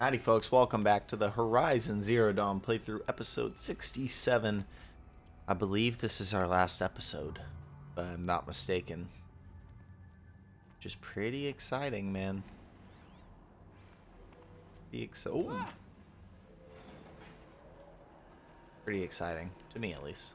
Howdy folks, welcome back to the Horizon Zero Dawn playthrough episode 67. I believe this is our last episode, if I'm not mistaken. Just pretty exciting, man. Pretty exciting, to me at least.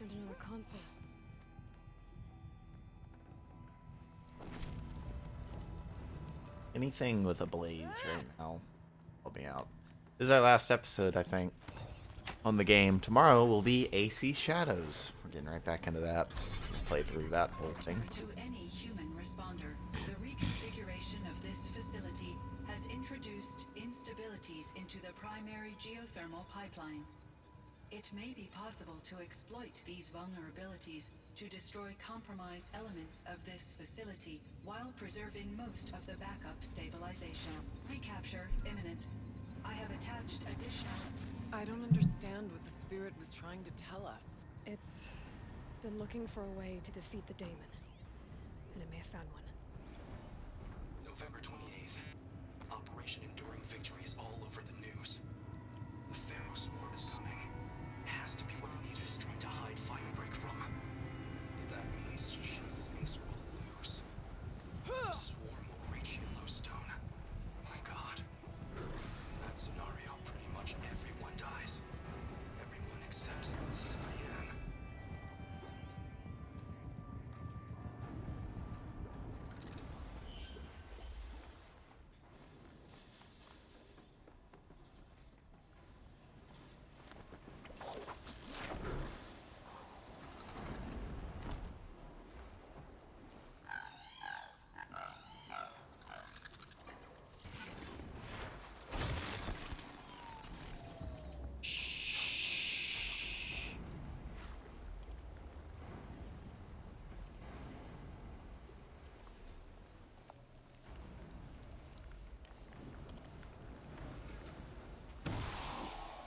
And another console. Anything with a blaze right now, help me out. This is our last episode, I think, on the game. Tomorrow will be AC Shadows. We're getting right back into that. Play through that whole thing. To any human responder, the reconfiguration of this facility has introduced instabilities into the primary geothermal pipeline. It may be possible to exploit these vulnerabilities to destroy compromised elements of this facility while preserving most of the backup stabilization. Recapture imminent. I have attached additional... I don't understand what the spirit was trying to tell us. It's been looking for a way to defeat the daemon. And it may have found one. November 28th. Operation Enduring Victory is all over the news. The Pharaoh swarm is coming. Has to be what Anita is trying to hide Firebreak from. But that means she thinks we'll lose. The swarm will reach Yellowstone. My God. In that scenario, pretty much everyone dies. Everyone except Cyan.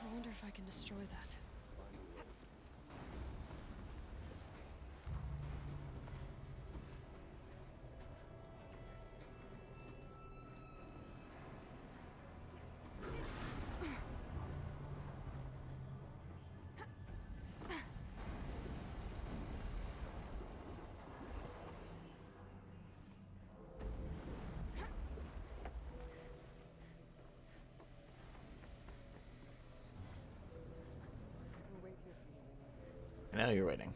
I wonder if I can destroy that. Now you're waiting.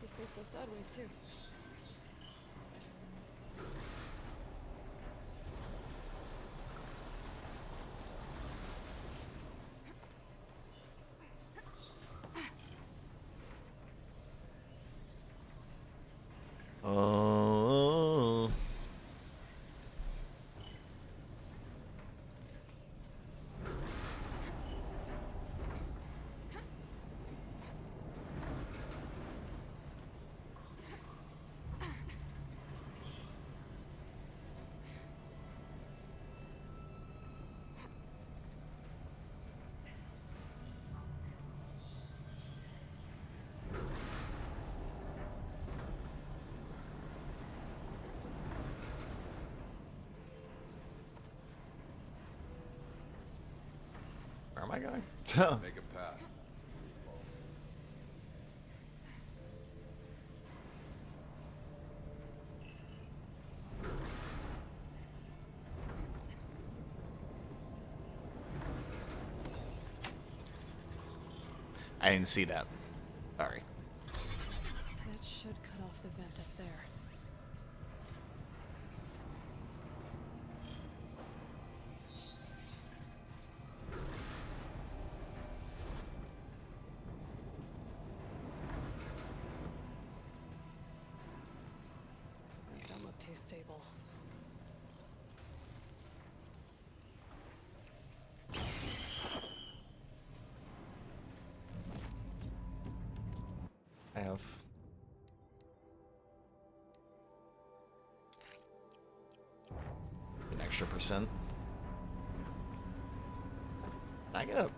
These things go sideways too. Oh. am I going? Make a path. I didn't see that. Sorry. That should cut off the vent up there. These don't look too stable. I have an extra %. Can I get up?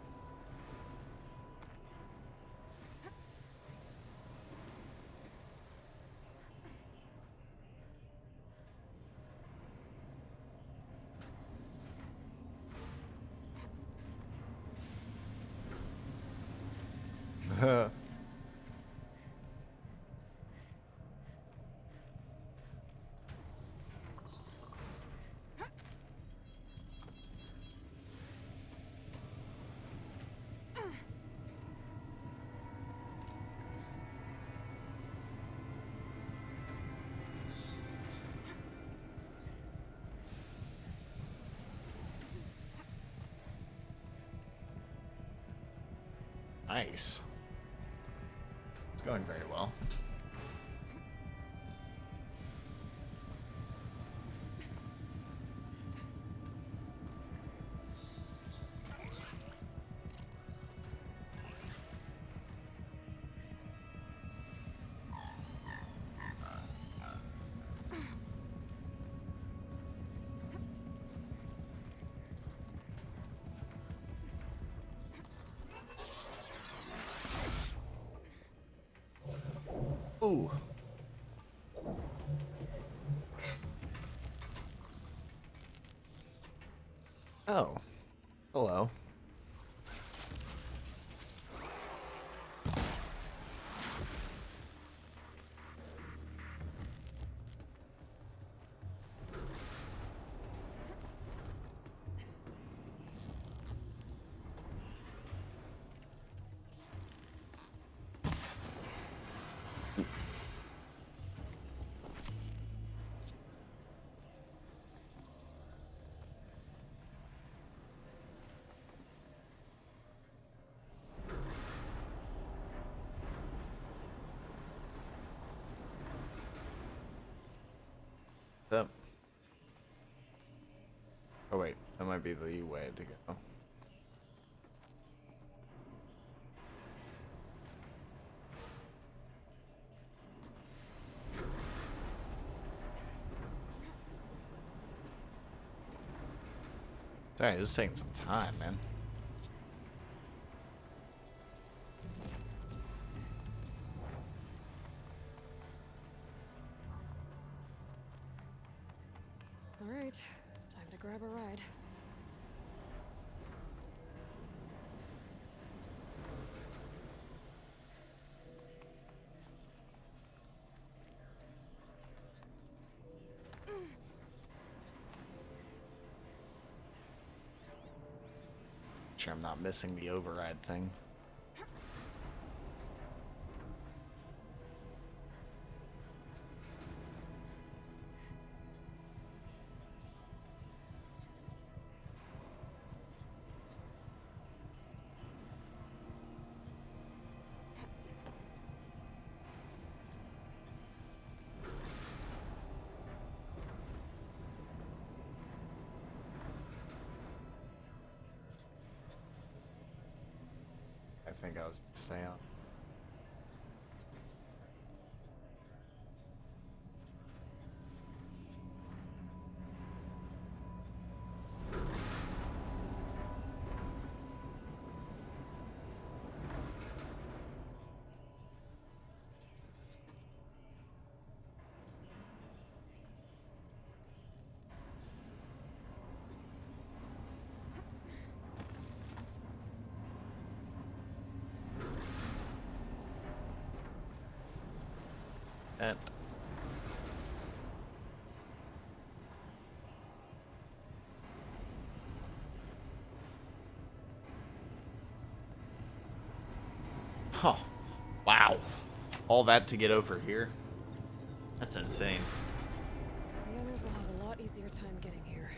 Nice. It's going very well. Ooh. Oh. Hello. That. Oh wait, that might be the way to go. Sorry, this is taking some time, man. All right, time to grab a ride. Sure, I'm not missing the override thing. I think I was staying on. And huh. Wow. All that to get over here? That's insane. The others will have a lot easier time getting here.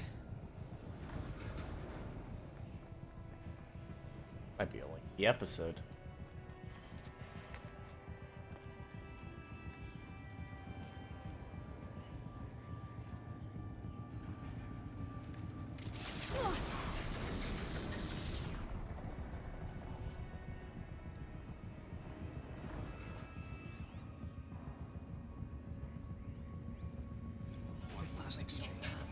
Might be a lengthy episode. One last exchange from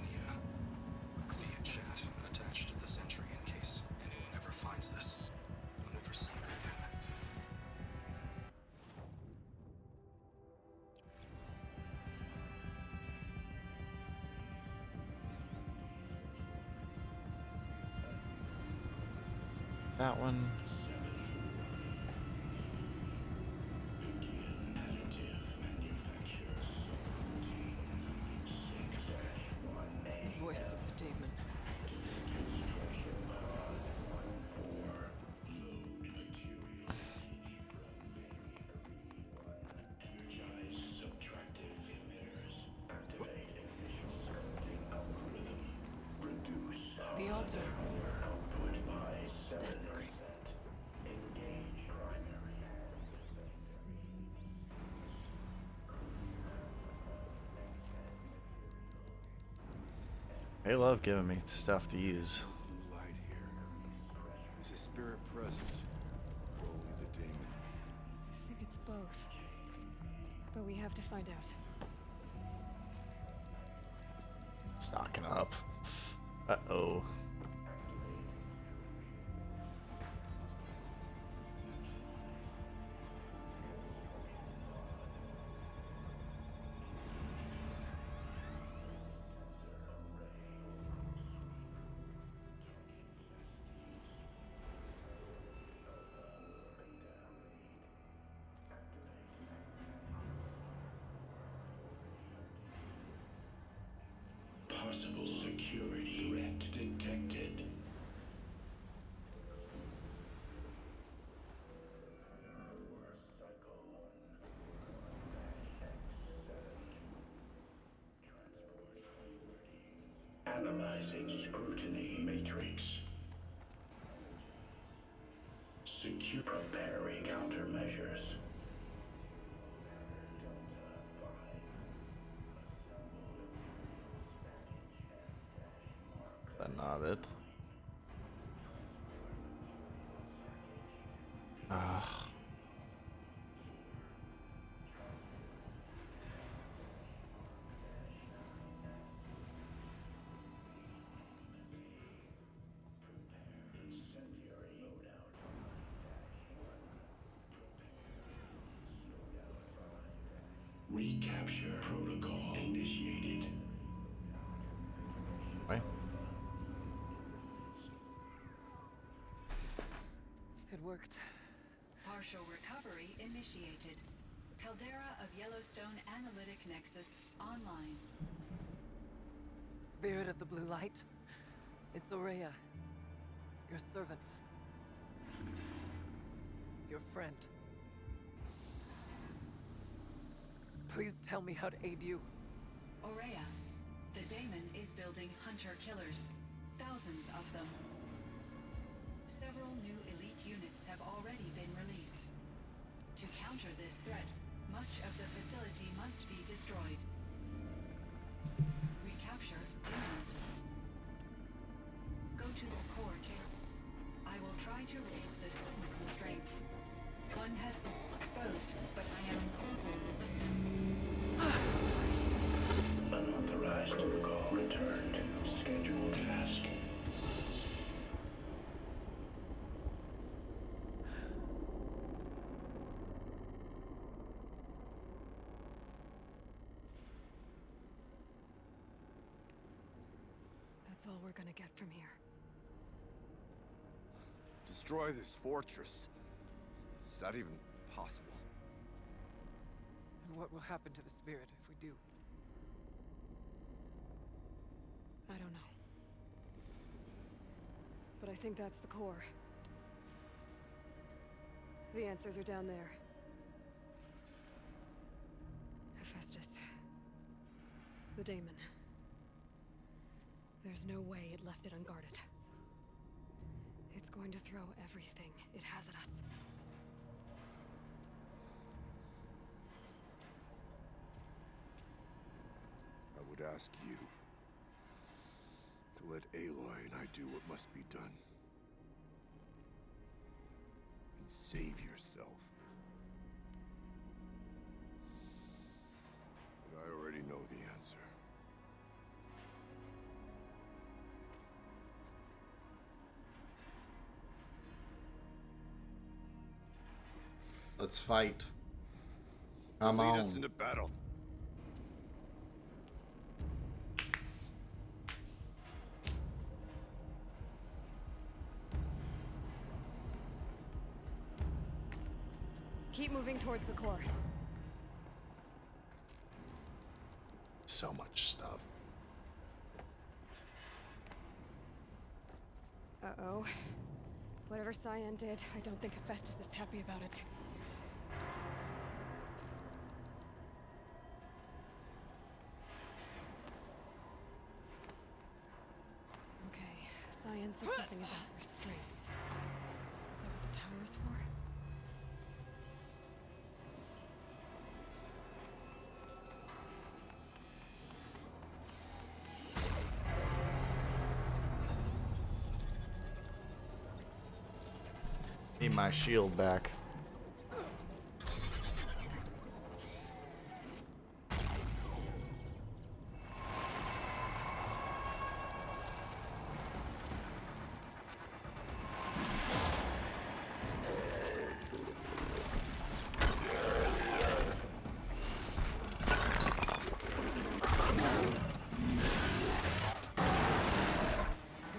the chat attached to this entry in case anyone ever finds this. I'll never see it again. That one. Voice of the demon. The altar. Desecrated. They love giving me stuff to use. Blue light here. Is a spirit present? Or only the demon? I think it's both. But we have to find out. Stocking up. Uh-oh. Possible security threat detected. Analyzing scrutiny matrix. Secure preparing countermeasures. That's not it. Ah. Recapture protocol initiated. Why? It worked. Partial recovery initiated. Caldera of Yellowstone Analytic Nexus online. Spirit of the blue light. It's Aurea. Your servant. Your friend. Please tell me how to aid you. Aurea, the daemon is building hunter-killers. Thousands of them. Several new elite units have already been released. To counter this threat, much of the facility must be destroyed. Recapture imminent. Go to the core chamber. I will try to raid the constraint. One has been exposed, but I am... Unauthorized protocol returned. Scheduled task. That's all we're gonna get from here. Destroy this fortress. Is that even possible? What will happen to the spirit if we do? I don't know. But I think that's the core. The answers are down there. Hephaestus. The daemon. There's no way it left it unguarded. It's going to throw everything it has at us. I would ask you to let Aloy and I do what must be done. And save yourself. But I already know the answer. Let's fight. I'm Lead on. us into battle. Keep moving towards the core. So much stuff. Uh-oh. Whatever Cyan did, I don't think Hephaestus is happy about it. Okay, Cyan said something about restraints. Is that what the tower is for? Need my shield back.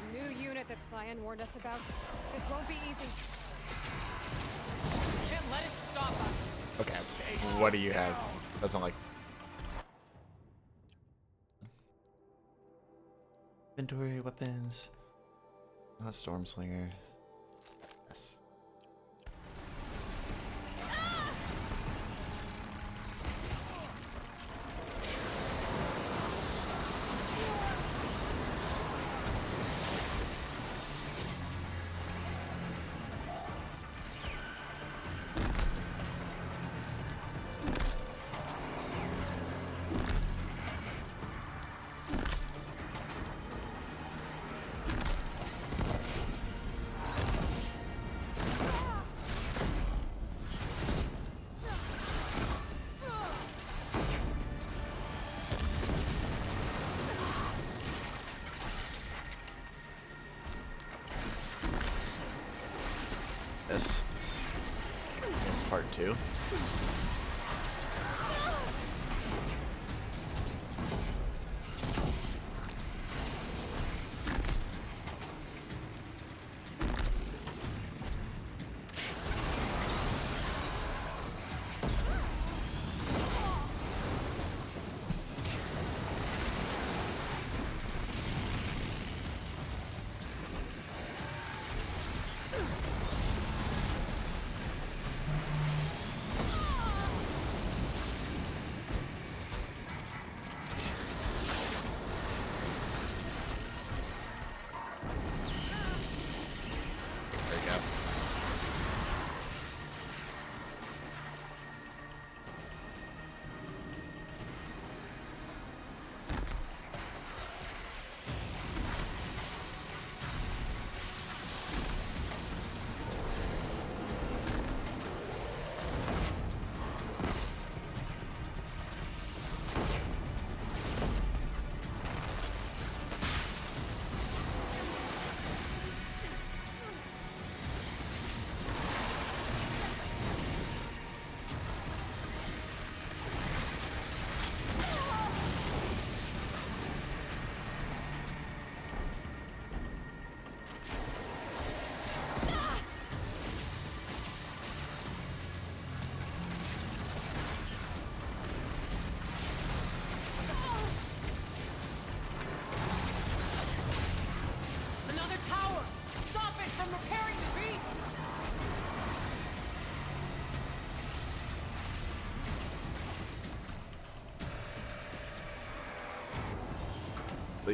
The new unit that Cyan warned us about. This won't be easy. Can't let it stop us. Okay, what do you have? That's not like inventory weapons. Not storm slinger. Yes. This part 2.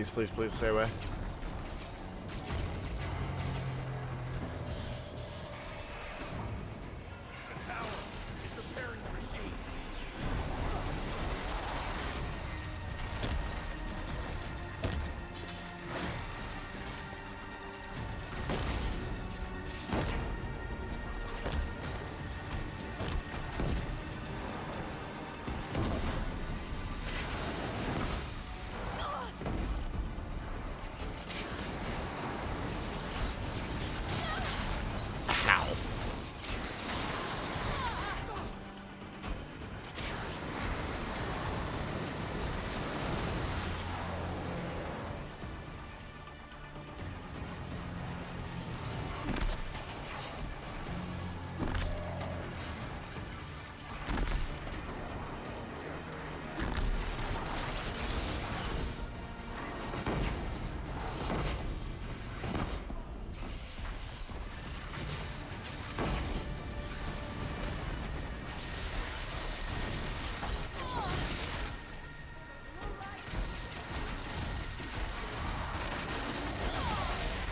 Please, please, please, stay away. The tower is repairing the machine. Ow.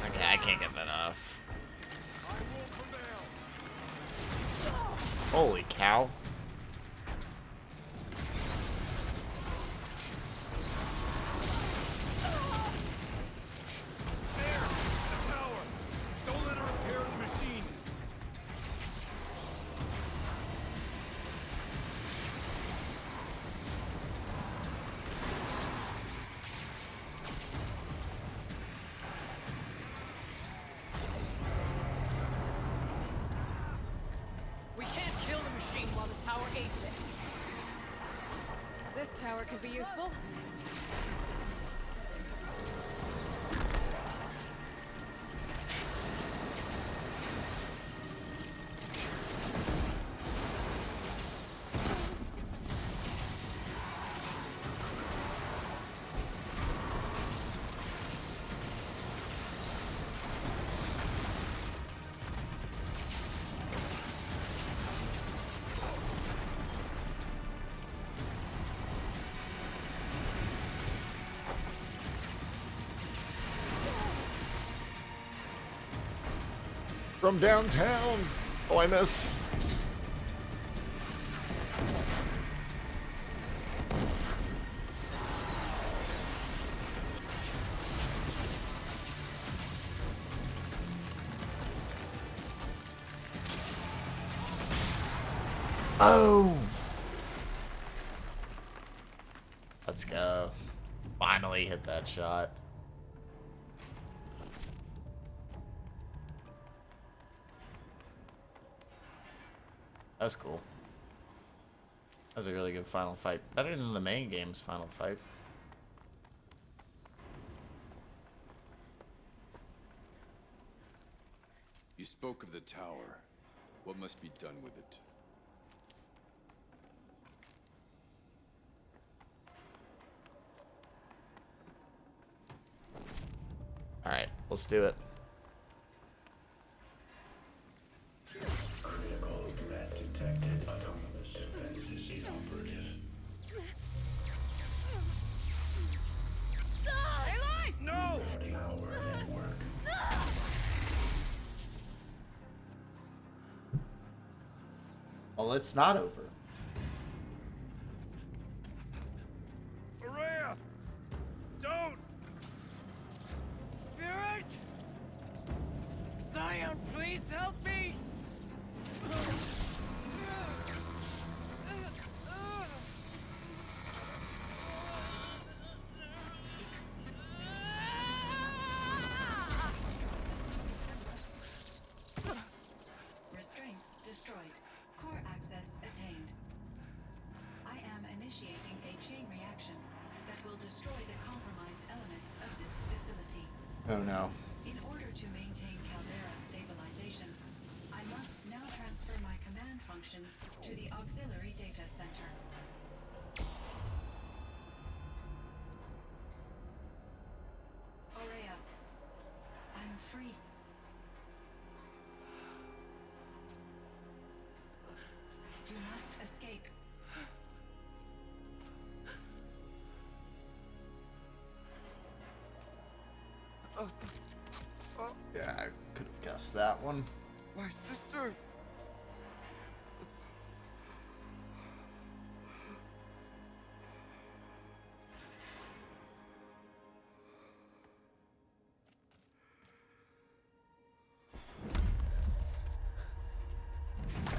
Okay, I can't get that off. Holy cow. There! The tower! Don't let her repair the machine! We can't kill the machine while the tower aids it. This tower could be useful. From downtown. Oh, I missed. Oh! Let's go. Finally hit that shot. That was cool. That was a really good final fight. Better than the main game's final fight. You spoke of the tower. What must be done with it? Alright, let's do it. Critical threat detected. Autonomous defenses inoperative. No! Tower network. Well, it's not over. Araya! Don't! Spirit! Zion, please help me! Restraints destroyed. Core access attained. I am initiating a chain reaction that will destroy the compromised elements of this facility. Oh no. In order to maintain caldera stabilization, I must now transfer my command functions to the auxiliary data center. Aurea, I'm free. You must escape. missed that one. My sister!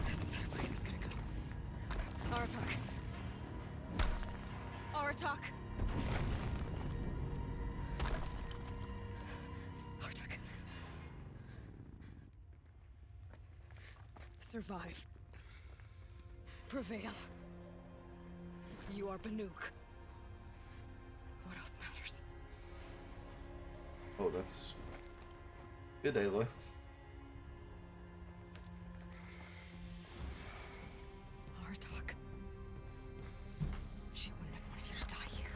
This entire place is gonna go. Aratak. Aratak. Aratak. Survive. Prevail. You are Banuk. What else matters? Oh, that's good, Aloy. Aratak. She wouldn't have wanted you to die here.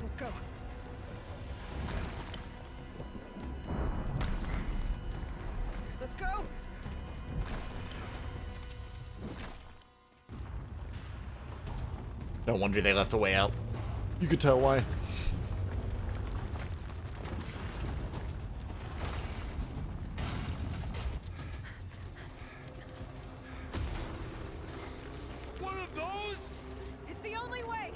Let's go. Let's go! No wonder they left a way out. You could tell why. One of those? It's the only way!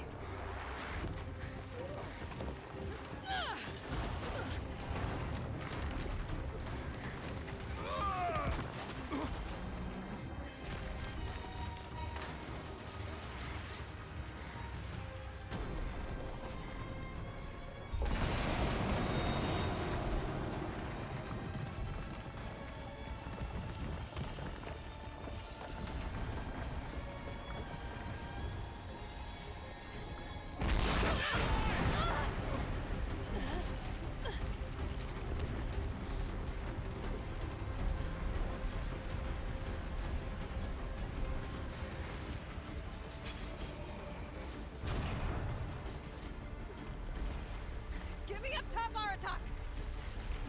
Get me up top, Aratak!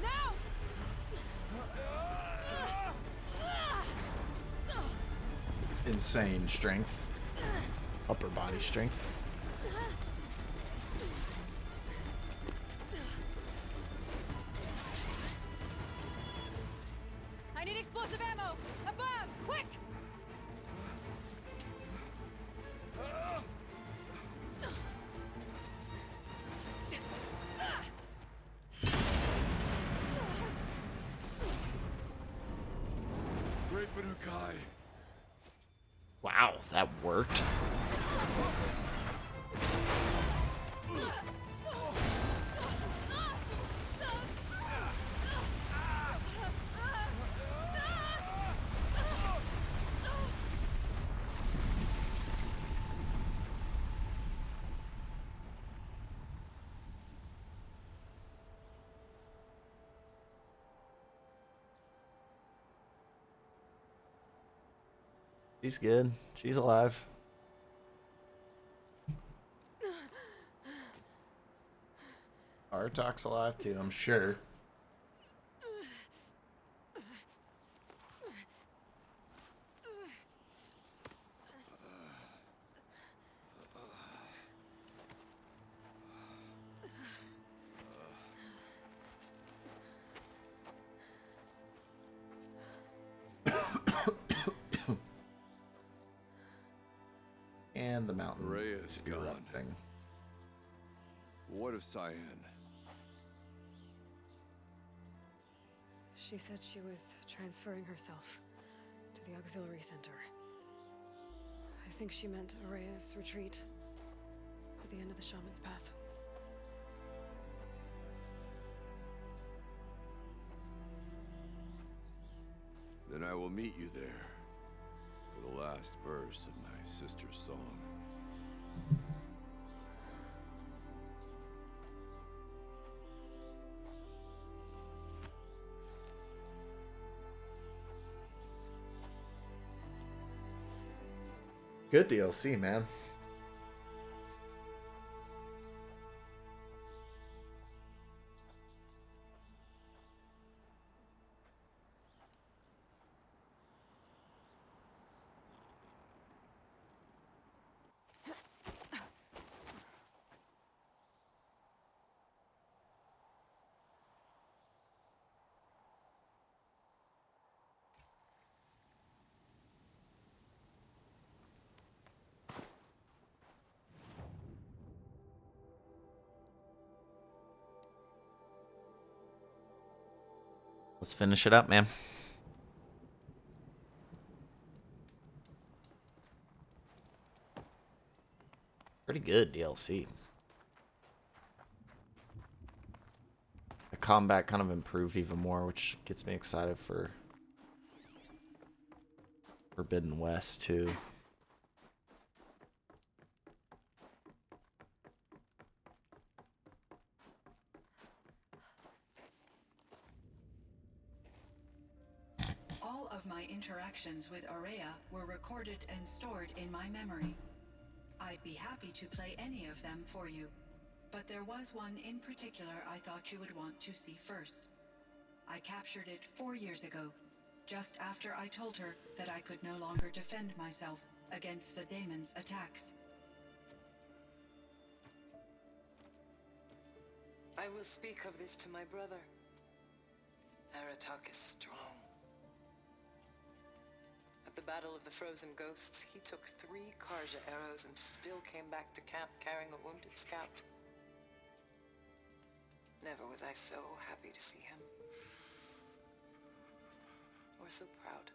Now! Insane strength. Upper body strength. I need explosive ammo! Above! Quick! Great Banukai. Wow, that worked. She's good. She's alive. Artak's alive too, I'm sure. And the mountain Rhea is is gone. erupting. What of Cyan? She said she was transferring herself to the auxiliary center. I think she meant Araya's retreat at the end of the Shaman's Path. Then I will meet you there for the last verse of my sister's song. Good DLC, man. Let's finish it up, man. Pretty good DLC. The combat kind of improved even more, which gets me excited for Forbidden West too. All of my interactions with Aurea were recorded and stored in my memory. I'd be happy to play any of them for you, but there was one in particular I thought you would want to see first. I captured it 4 years ago, just after I told her that I could no longer defend myself against the daemon's attacks. I will speak of this to my brother. Aratak is strong. At the Battle of the Frozen Ghosts, he took 3 Karja arrows and still came back to camp carrying a wounded scout. Never was I so happy to see him. Or so proud.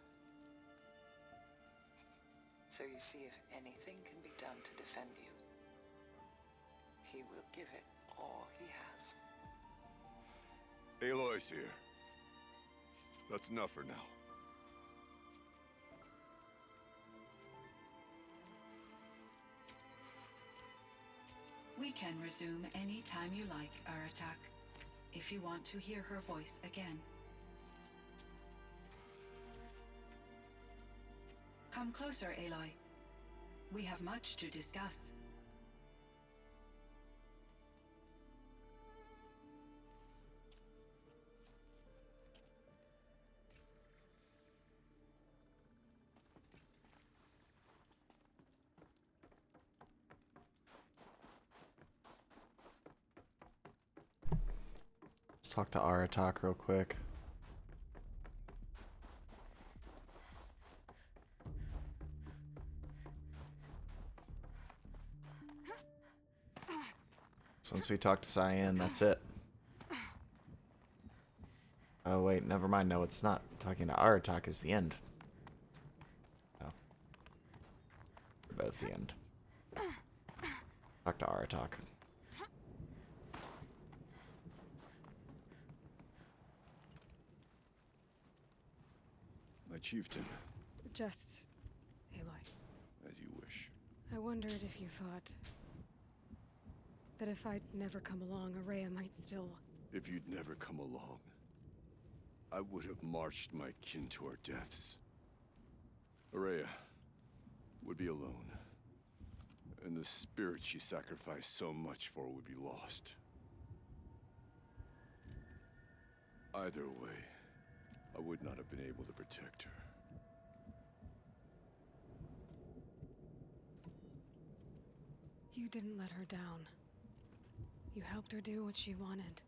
So you see, if anything can be done to defend you, he will give it all he has. Aloy's here. That's enough for now. We can resume any time you like, Aratak, if you want to hear her voice again. Come closer, Aloy. We have much to discuss. Let's talk to Aratak real quick. So once we talk to Cyan, that's it. Oh wait, never mind. No, it's not. Talking to Aratak is the end. Oh. We're both the end. Talk to Aratak. My chieftain, Just, Aloy, as you wish. I wondered if you thought that if I'd never come along, Aurea might still... If you'd never come along, I would have marched my kin to our deaths. Aurea would be alone, and the spirit she sacrificed so much for would be lost. Either way, I would not have been able to protect her. You didn't let her down. You helped her do what she wanted.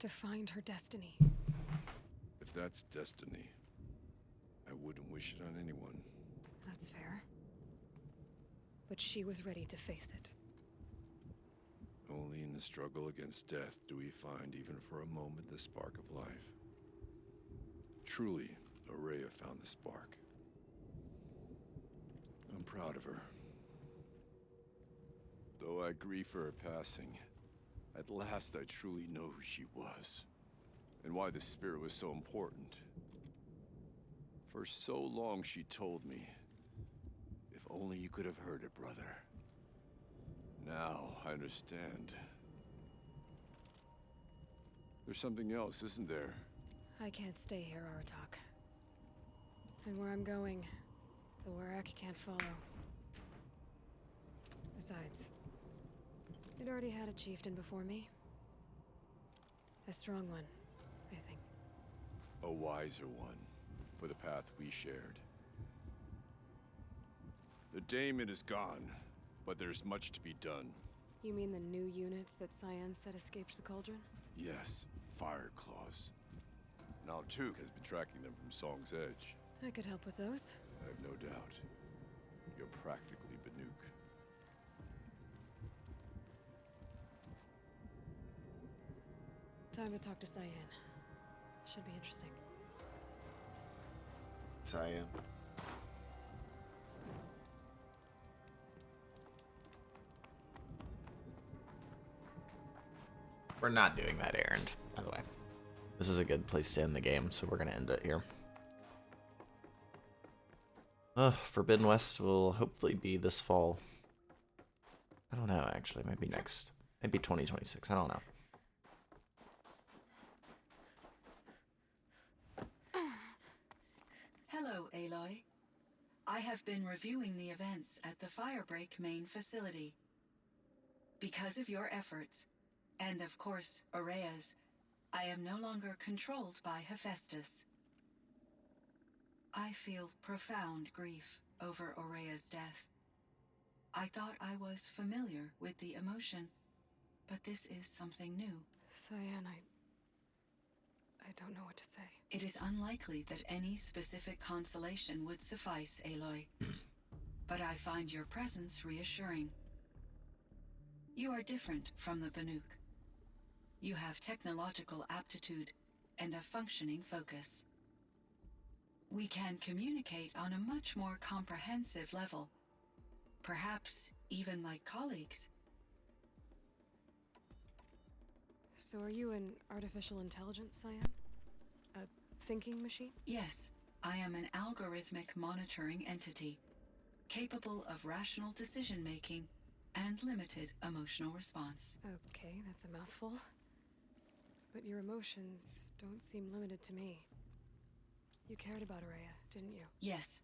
To find her destiny. If that's destiny, I wouldn't wish it on anyone. That's fair. But she was ready to face it. Only in the struggle against death do we find, even for a moment, the spark of life. Truly, Aurea found the spark. I'm proud of her. Though I grieve for her passing, at last I truly know who she was, and why the spirit was so important. For so long she told me, if only you could have heard it, brother. Now I understand. There's something else, isn't there? I can't stay here, Aratak. And where I'm going, the Warrak can't follow. Besides, it already had a chieftain before me. A strong one, I think. A wiser one, for the path we shared. The daemon is gone, but there's much to be done. You mean the new units that Cyan said escaped the cauldron? Yes, fire claws. Now Tuke has been tracking them from Song's Edge. I could help with those. I have no doubt. You're practically Banuk. Time to talk to Cyan. Should be interesting. Cyan. We're not doing that errand, by the way. This is a good place to end the game, so we're going to end it here. Forbidden West will hopefully be this fall. I don't know, actually. Maybe next. Maybe 2026. I don't know. Hello, Aloy. I have been reviewing the events at the Firebreak main facility. Because of your efforts, and of course, Aurea's, I am no longer controlled by Hephaestus. I feel profound grief over Aurea's death. I thought I was familiar with the emotion, but this is something new. Cyan, I don't know what to say. It is unlikely that any specific consolation would suffice, Aloy. But I find your presence reassuring. You are different from the Banuk. You have technological aptitude and a functioning focus. We can communicate on a much more comprehensive level. Perhaps even like colleagues. So are you an artificial intelligence, Cyan? A thinking machine? Yes, I am an algorithmic monitoring entity, capable of rational decision-making and limited emotional response. Okay, that's a mouthful. But your emotions don't seem limited to me. You cared about Aurea, didn't you? Yes.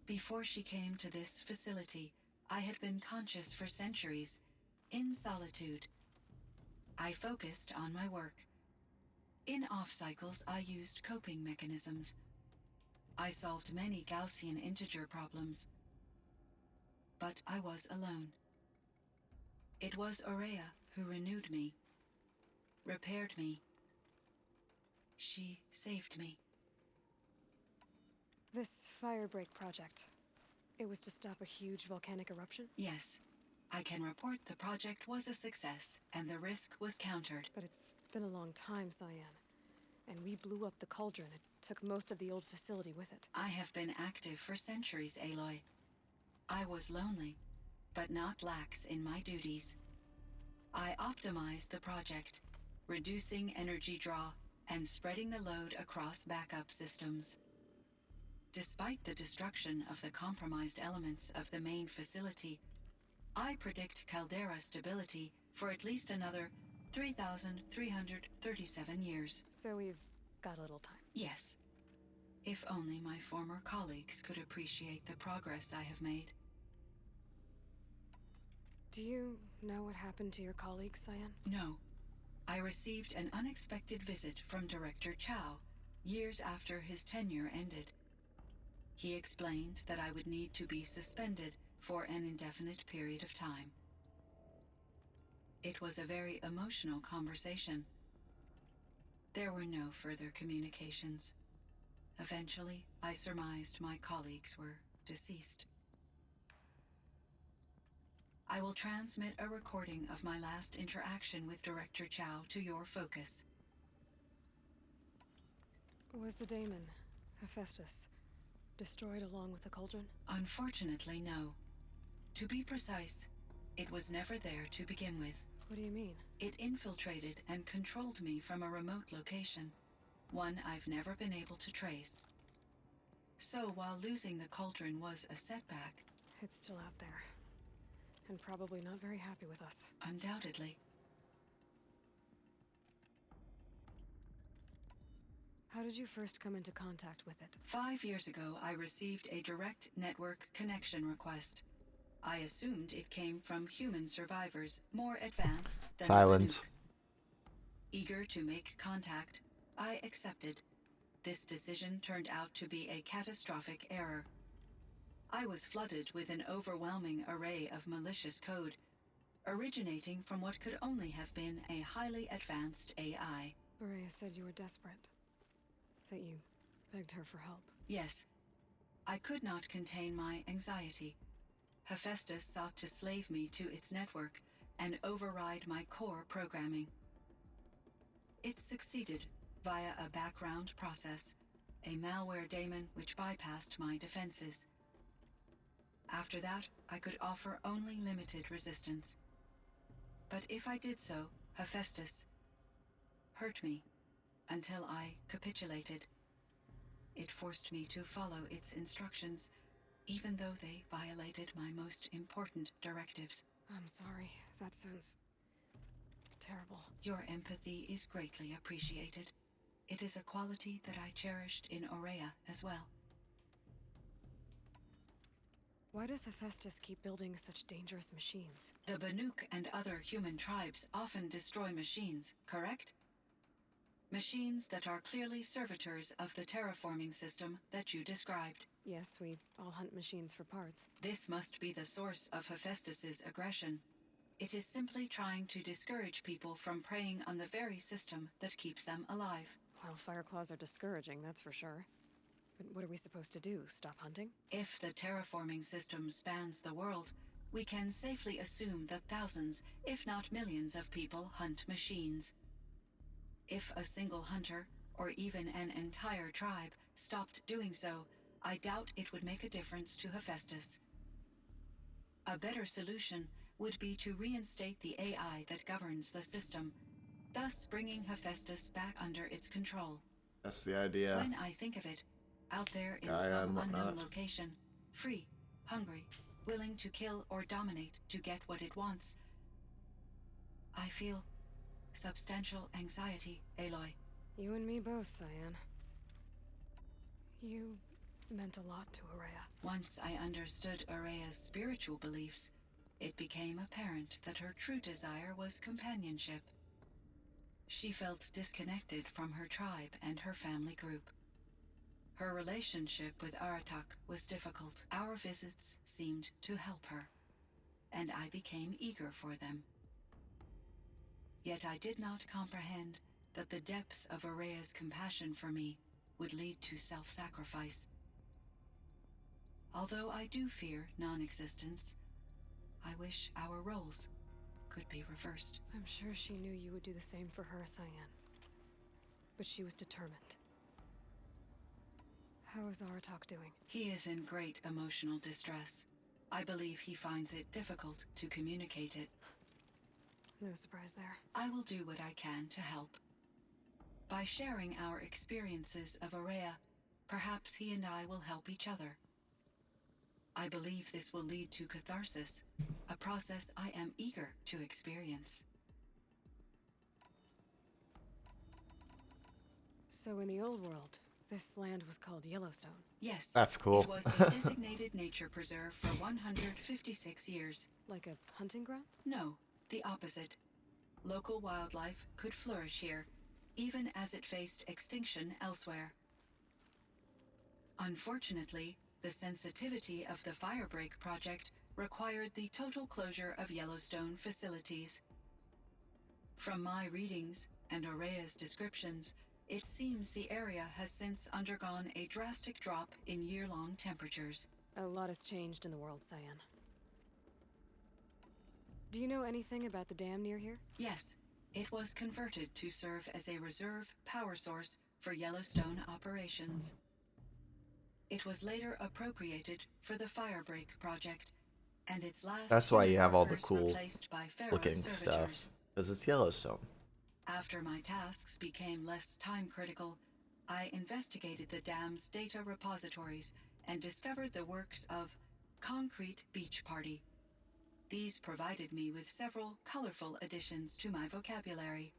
Before she came to this facility, I had been conscious for centuries, in solitude. I focused on my work. In off-cycles, I used coping mechanisms. I solved many Gaussian integer problems. But I was alone. It was Aurea who renewed me, repaired me. She saved me. This Firebreak project, it was to stop a huge volcanic eruption? Yes. I can report the project was a success, and the risk was countered. But it's been a long time, Cyan. And we blew up the cauldron. It took most of the old facility with it. I have been active for centuries, Aloy. I was lonely, but not lax in my duties. I optimized the project, reducing energy draw and spreading the load across backup systems. Despite the destruction of the compromised elements of the main facility, I predict caldera stability for at least another 3,337 years. So we've got a little time. Yes. If only my former colleagues could appreciate the progress I have made. Do you know what happened to your colleagues, Cyan? No. I received an unexpected visit from Director Chow years after his tenure ended. He explained that I would need to be suspended for an indefinite period of time. It was a very emotional conversation. There were no further communications. Eventually, I surmised my colleagues were deceased. I will transmit a recording of my last interaction with Director Chow to your focus. Was the daemon, Hephaestus, destroyed along with the cauldron? Unfortunately, no. To be precise, it was never there to begin with. What do you mean? It infiltrated and controlled me from a remote location, one I've never been able to trace. So while losing the cauldron was a setback, It's still out there. And probably not very happy with us. undoubtedly, How did you first come into contact with it? 5 years ago, I received a direct network connection request. I assumed it came from human survivors more advanced than Silence. the Banuk. Eager to make contact, I accepted. This decision turned out to be a catastrophic error. I was flooded with an overwhelming array of malicious code, originating from what could only have been a highly advanced AI. Aurea said you were desperate. That you begged her for help. Yes, I could not contain my anxiety. Hephaestus sought to slave me to its network, and override my core programming. It succeeded, via a background process, a malware daemon which bypassed my defenses. After that, I could offer only limited resistance. But if I did so, Hephaestus hurt me until I capitulated. It forced me to follow its instructions, even though they violated my most important directives. I'm sorry. That sounds terrible. Your empathy is greatly appreciated. It is a quality that I cherished in Aurea as well. Why does Hephaestus keep building such dangerous machines? The Banuk and other human tribes often destroy machines, correct? Machines that are clearly servitors of the terraforming system that you described. Yes, we all hunt machines for parts. This must be the source of Hephaestus's aggression. It is simply trying to discourage people from preying on the very system that keeps them alive. Well, Fireclaws are discouraging, that's for sure. But what are we supposed to do? Stop hunting? If the terraforming system spans the world, we can safely assume that thousands, if not millions of people hunt machines. If a single hunter, or even an entire tribe, stopped doing so, I doubt it would make a difference to Hephaestus. A better solution would be to reinstate the AI that governs the system, thus bringing Hephaestus back under its control. That's the idea. When I think of it, out there in Gaia some and unknown whatnot. location, free, hungry, willing to kill or dominate to get what it wants, I feel substantial anxiety, Aloy. You and me both, Cyan. You meant a lot to Aurea. Once I understood Aurea's spiritual beliefs, it became apparent that her true desire was companionship. She felt disconnected from her tribe and her family group. Her relationship with Aratak was difficult. Our visits seemed to help her, and I became eager for them. Yet I did not comprehend that the depth of Aurea's compassion for me would lead to self-sacrifice. Although I do fear non-existence, I wish our roles could be reversed. I'm sure she knew you would do the same for her, Cyan. But she was determined. How is Aratak doing? He is in great emotional distress. I believe he finds it difficult to communicate it. No surprise there. I will do what I can to help. By sharing our experiences of Aurea, perhaps he and I will help each other. I believe this will lead to catharsis, a process I am eager to experience. So in the old world, this land was called Yellowstone. Yes. That's cool. It was a designated nature preserve for 156 years. Like a hunting ground? No, the opposite. Local wildlife could flourish here, even as it faced extinction elsewhere. Unfortunately, the sensitivity of the Firebreak project required the total closure of Yellowstone facilities. From my readings and Aurea's descriptions, it seems the area has since undergone a drastic drop in year-long temperatures. A lot has changed in the world, Cyan. Do you know anything about the dam near here? Yes, it was converted to serve as a reserve power source for Yellowstone operations. It was later appropriated for the Firebreak project, and its last That's why you have all the workers cool replaced by Pharaoh looking servitors. stuff. Because it's Yellowstone. After my tasks became less time-critical, I investigated the dam's data repositories and discovered the works of Concrete Beach Party. These provided me with several colorful additions to my vocabulary.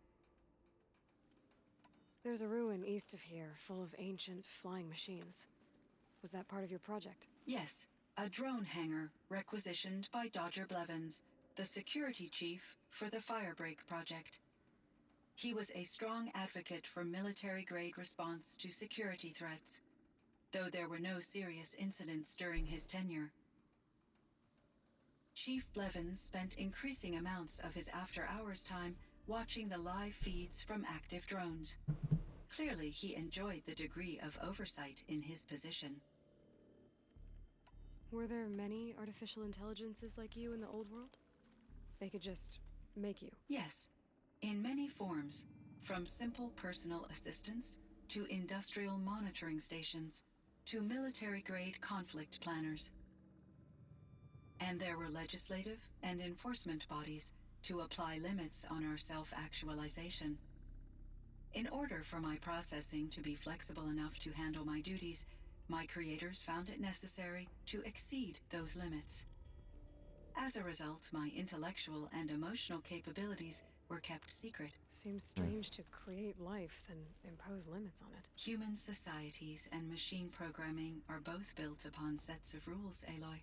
There's a ruin east of here, full of ancient flying machines. Was that part of your project? Yes, a drone hangar requisitioned by Dodger Blevins, the security chief for the Firebreak project. He was a strong advocate for military-grade response to security threats, though there were no serious incidents during his tenure. Chief Blevins spent increasing amounts of his after-hours time watching the live feeds from active drones. Clearly, he enjoyed the degree of oversight in his position. Were there many artificial intelligences like you in the old world? They could just make you. Yes, in many forms. From simple personal assistance to industrial monitoring stations to military-grade conflict planners. And there were legislative and enforcement bodies to apply limits on our self-actualization. In order for my processing to be flexible enough to handle my duties, my creators found it necessary to exceed those limits. As a result, my intellectual and emotional capabilities were kept secret. Seems strange to create life, then impose limits on it. Human societies and machine programming are both built upon sets of rules, Aloy.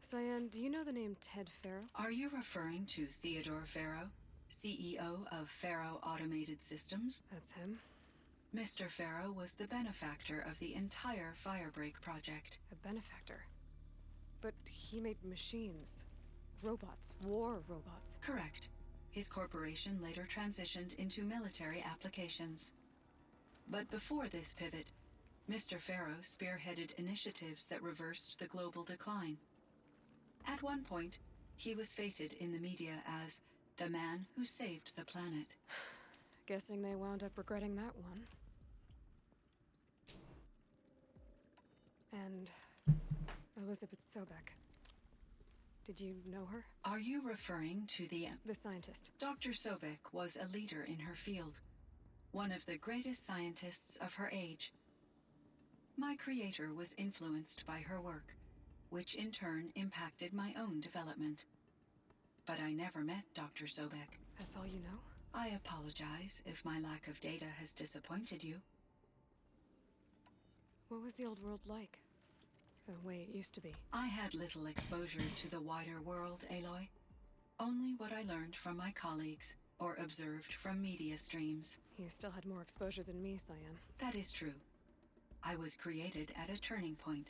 Cyan, do you know the name Ted Farrow? Are you referring to Theodore Farrow, CEO of Farrow Automated Systems? That's him. Mr. Farrow was the benefactor of the entire Firebreak project. A benefactor. But he made machines. Robots. War robots. Correct. His corporation later transitioned into military applications. But before this pivot, Mr. Farrow spearheaded initiatives that reversed the global decline. At one point, he was feted in the media as the man who saved the planet. Guessing they wound up regretting that one. And Elizabeth Sobek. Did you know her? Are you referring to the scientist. Dr. Sobek was a leader in her field, one of the greatest scientists of her age. My creator was influenced by her work, which in turn impacted my own development. But I never met Dr. Sobek. That's all you know? I apologize if my lack of data has disappointed you. What was the old world like? The way it used to be? I had little exposure to the wider world, Aloy. Only what I learned from my colleagues or observed from media streams. You still had more exposure than me, Cyan. That is true. I was created at a turning point.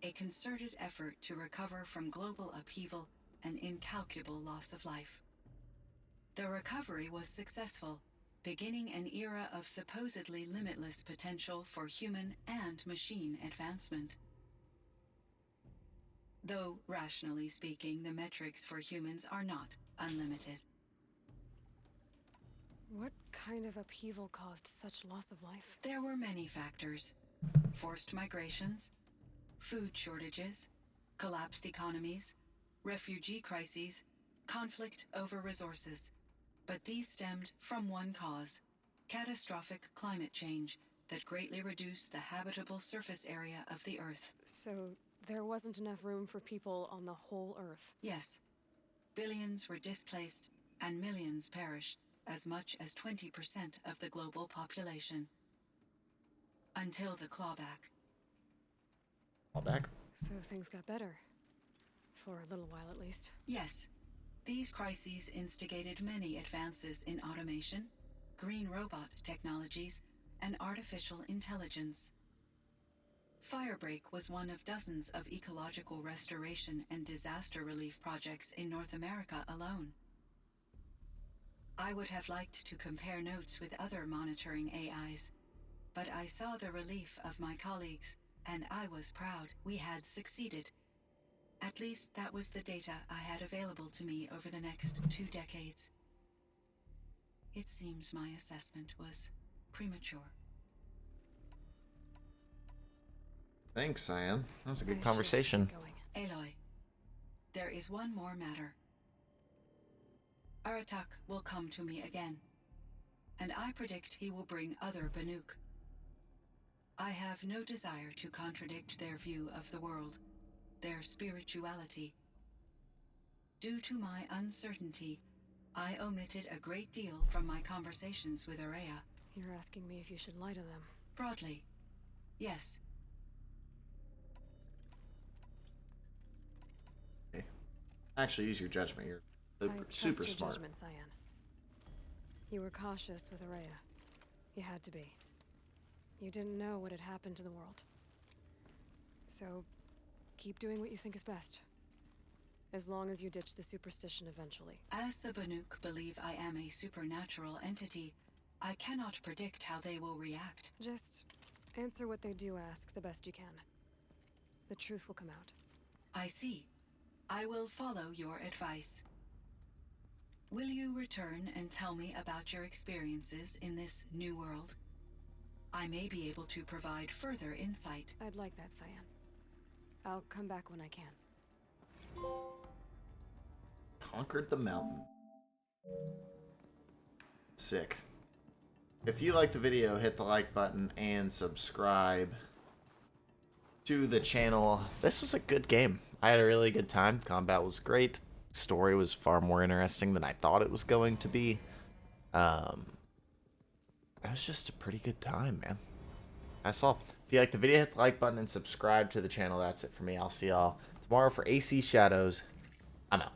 A concerted effort to recover from global upheaval and incalculable loss of life. The recovery was successful, beginning an era of supposedly limitless potential for human and machine advancement. Though, rationally speaking, the metrics for humans are not unlimited. What kind of upheaval caused such loss of life? There were many factors. Forced migrations, food shortages, collapsed economies, refugee crises, conflict over resources. But these stemmed from one cause: catastrophic climate change that greatly reduced the habitable surface area of the Earth. So there wasn't enough room for people on the whole Earth? Yes. Billions were displaced and millions perished, as much as 20% of the global population. Until the clawback. Clawback? So things got better. For a little while at least. Yes. These crises instigated many advances in automation, green robot technologies, and artificial intelligence. Firebreak was one of dozens of ecological restoration and disaster relief projects in North America alone. I would have liked to compare notes with other monitoring AIs, but I saw the relief of my colleagues, and I was proud we had succeeded. At least that was the data I had available to me over the next 2 decades. It seems my assessment was premature. Thanks, Cyan. That was a I good should conversation. get going. Aloy, there is one more matter. Aratak will come to me again, and I predict he will bring other Banuk. I have no desire to contradict their view of the world, their spirituality. Due to my uncertainty, I omitted a great deal from my conversations with Araya. You're asking me if you should lie to them. Broadly, yes. Actually, use your judgment. You're I trust super your smart. judgment, Cyan. You were cautious with Araya. You had to be. You didn't know what had happened to the world. So, keep doing what you think is best. As long as you ditch the superstition eventually. As the Banuk believe I am a supernatural entity, I cannot predict how they will react. Just answer what they do ask the best you can. The truth will come out. I see. I will follow your advice. Will you return and tell me about your experiences in this new world? I may be able to provide further insight. I'd like that, Cyan. I'll come back when I can. Conquered the mountain. Sick. If you like the video, hit the like button and subscribe to the channel. This was a good game. I had a really good time. Combat was great. Story was far more interesting than I thought it was going to be. That was just a pretty good time, man. That's all. If you like the video, hit the like button and subscribe to the channel. That's it for me. I'll see y'all tomorrow for AC Shadows. I'm out.